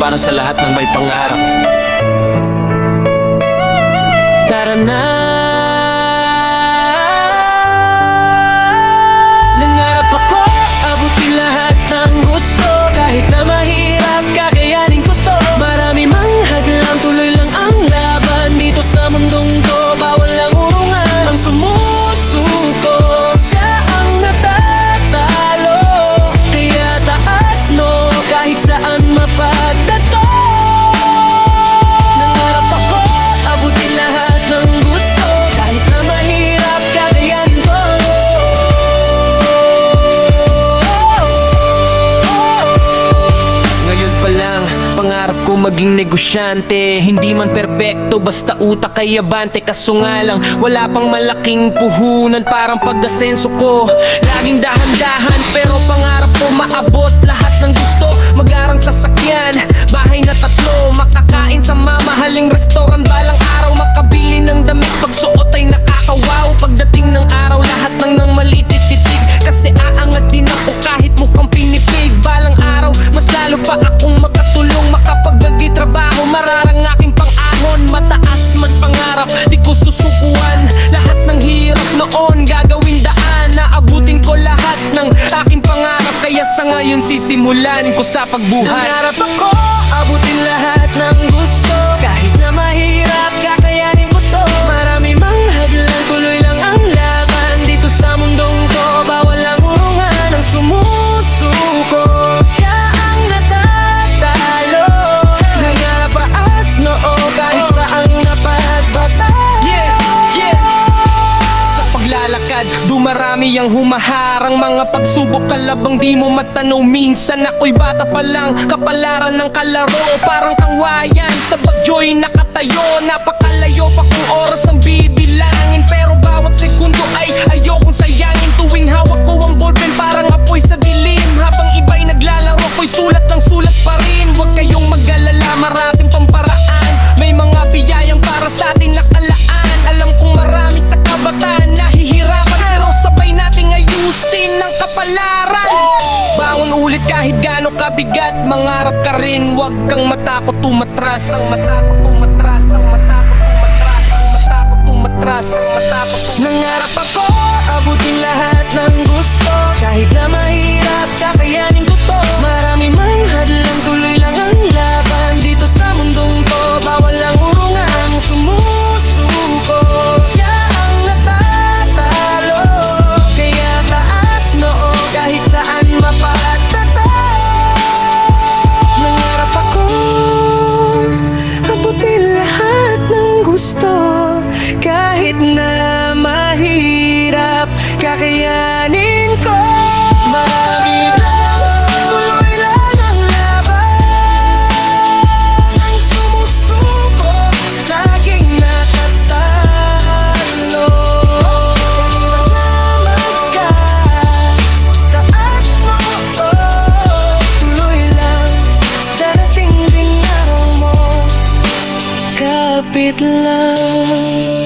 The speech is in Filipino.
para sa lahat ng may pangarap. Tara na, nangarap ako, abutin lahat ng gusto. Kahit na mahirap, kakayanin ko to. Marami mang hadlang, tuloy lang ang laban. Dito sa mundong to, bawal lang urungan. Ang sumusuko, siya ang natatalo. Kaya taas no, kahit saan mapagdato. Nangarap ako, abutin lahat ng gusto. Kahit na mahirap, kakayanin ko. Ngayon pa lang, pangarap ko maging negosyante. Hindi man perpekto, basta utak ay abante. Kaso nga lang, wala pang malaking puhunan. Parang pag-asenso ko, laging dahan-dahan. Pero pangarap ko maabot lahat ng gusto. Mag-arang sasakyan, bahay na 3. Makakain sa mamahaling restaurant. Balang araw makabili ng damit, pagsuot ay nakakawaw. Pagdating ng araw, lahat ng malititig. Kasi aangat din ako kahit mukhang pinipig. Balang araw, mas lalo pa akong makatulong. Makapagbagi trabaho, mararang aking pang-ahon. Mataas man pangarap, di ko susukuan. Lahat ng hirap noon, gagawin daan. Naabutin ko lahat ng aking pangarap. Kaya sa ngayon sisimulan ko sa pagbuhat. Nangarap ako, abutin lahat ng gusto. Kahit na mahirap, kakayanin ko to. Marami mang hadlang, tuloy lang ang laban. Dito sa mundong to, bawal lang urungan. Ang sumusuko, siya ang natatalo. Nangarap paas noo, kahit saang napagbata. Sa paglalakad, dumarami ang humaharang. Mga pagsubok kalabang di mo matanaw. Minsan ako'y bata pa lang, kapalaran ng kalaro. Parang kangwayan, sa bagyo'y nakatayo. Napakalayo pa kung oras ang bibilangin. Pero bawat segundo ay ayokong sayangin. Tuwing hawak ko ang ballpen, parang apoy sa dilim. Habang iba'y naglalaro, ko'y sulat ng sulat pa rin. Huwag kayong mag-alala, maraming pamparaan. May mga biyayang para sa atin nakalaan. Alam kong marami sa kabataan nahihirapan, pero sabay nating ayusin ang kapalaran. Bangon ulit kahit gaano kabigat. Mangarap ka rin, huwag kang matakot tumatras. Nangarap ako, abutin lahat ng gusto. Kahit na mahirap, kakayanin ko to. Marami mang hadlang, tuloy lang ang laban. Dito sa mundong to, bawal lang urungan. Ang sumusuko, siya ang natatalo. Kaya taas noo, kahit saan mapagtato. Nangarap ako, abutin lahat ng gusto. Kahit na mahirap, kakayanin ko. Marami lang, tuloy lang ang laban. Ang sumusuko, laging natatalo. Kailangan ka, taas mo, tuloy lang, darating din araw mo. Kapit lang.